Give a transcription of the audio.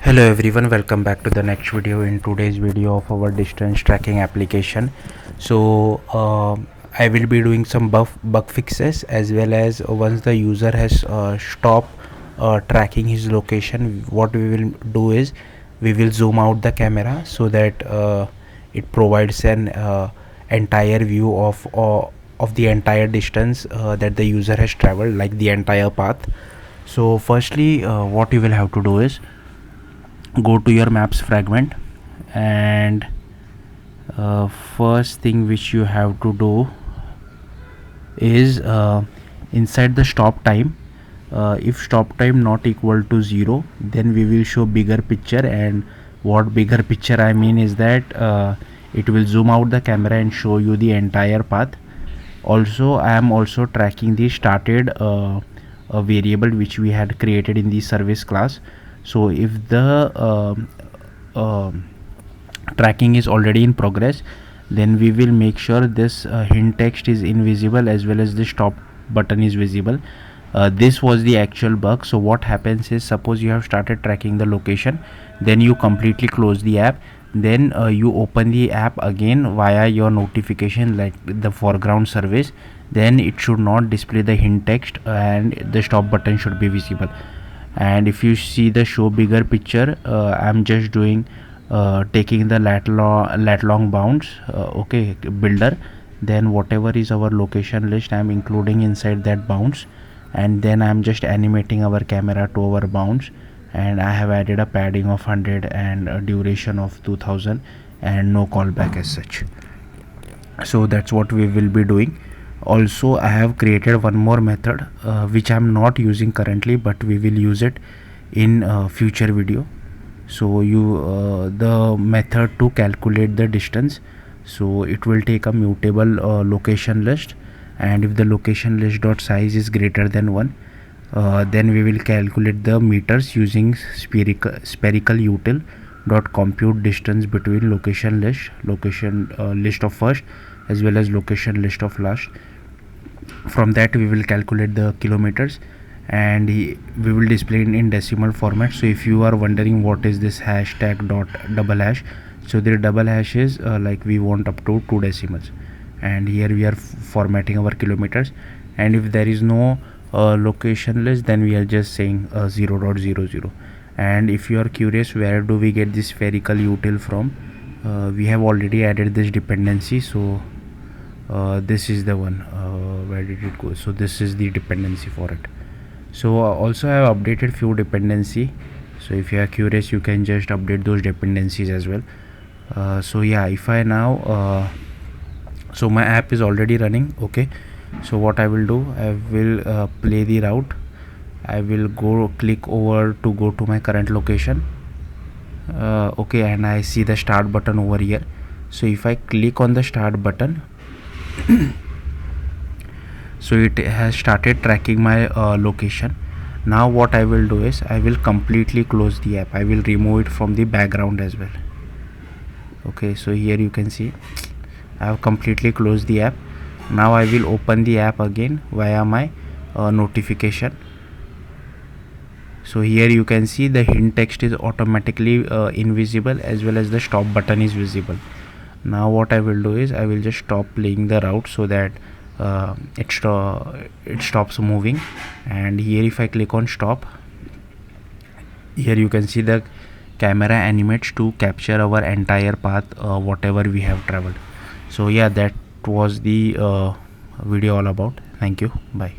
Hello everyone, welcome back to the next video. In today's video of our distance tracking application, I will be doing some bug fixes, as well as once the user has stopped tracking his location, what we will do is we will zoom out the camera so that it provides an entire view of the entire distance that the user has traveled, like the entire path. So firstly, what you will have to do is go to your maps fragment, and first thing which you have to do is inside the stop time, if stop time not equal to 0, then we will show bigger picture. And what bigger picture I mean is that it will zoom out the camera and show you the entire path. Also, I am also tracking the started a variable which we had created in the service class. So if the tracking is already in progress, then we will make sure this hint text is invisible, as well as the stop button is visible. This was the actual bug. So what happens is, suppose you have started tracking the location, then you completely close the app, then you open the app again via your notification, like the foreground service, then it should not display the hint text and the stop button should be visible. And if you see the show bigger picture, I'm just doing taking the lat long bounds, okay, builder, then whatever is our location list I'm including inside that bounds, and then I'm just animating our camera to our bounds, and I have added a padding of 100 and a duration of 2000 and no callback as such. So that's what we will be doing. Also, I have created one more method which I'm not using currently, but we will use it in future video. So the method to calculate the distance, so it will take a mutable location list, and if the location list dot size is greater than 1, then we will calculate the meters using spherical util dot compute distance between location list of first as well as location list of last. From that we will calculate the kilometers, and we will display in decimal format. So if you are wondering what is this hashtag dot double hash, so the double hash is like we want up to 2 decimals, and here we are formatting our kilometers. And if there is no location list, then we are just saying 0.00. and if you are curious where do we get this spherical util from, we have already added this dependency. So this is the one, where did it go? So this is the dependency for it. So also I have updated few dependency, so if you are curious you can just update those dependencies as well. So yeah, if I now so my app is already running, okay. So what I will do, I will play the route. I will click over to go to my current location, okay, and I see the start button over here. So if I click on the start button, so it has started tracking my location. Now what I will do is I will completely close the app. I will remove it from the background as well. Okay, so here you can see I have completely closed the app. Now I will open the app again via my notification. So here you can see the hint text is automatically invisible, as well as the stop button is visible. Now what I will do is I will just stop playing the route so that it stops moving. And here if I click on stop, here you can see the camera animates to capture our entire path, whatever we have traveled. So yeah, that was the video all about. Thank you, bye.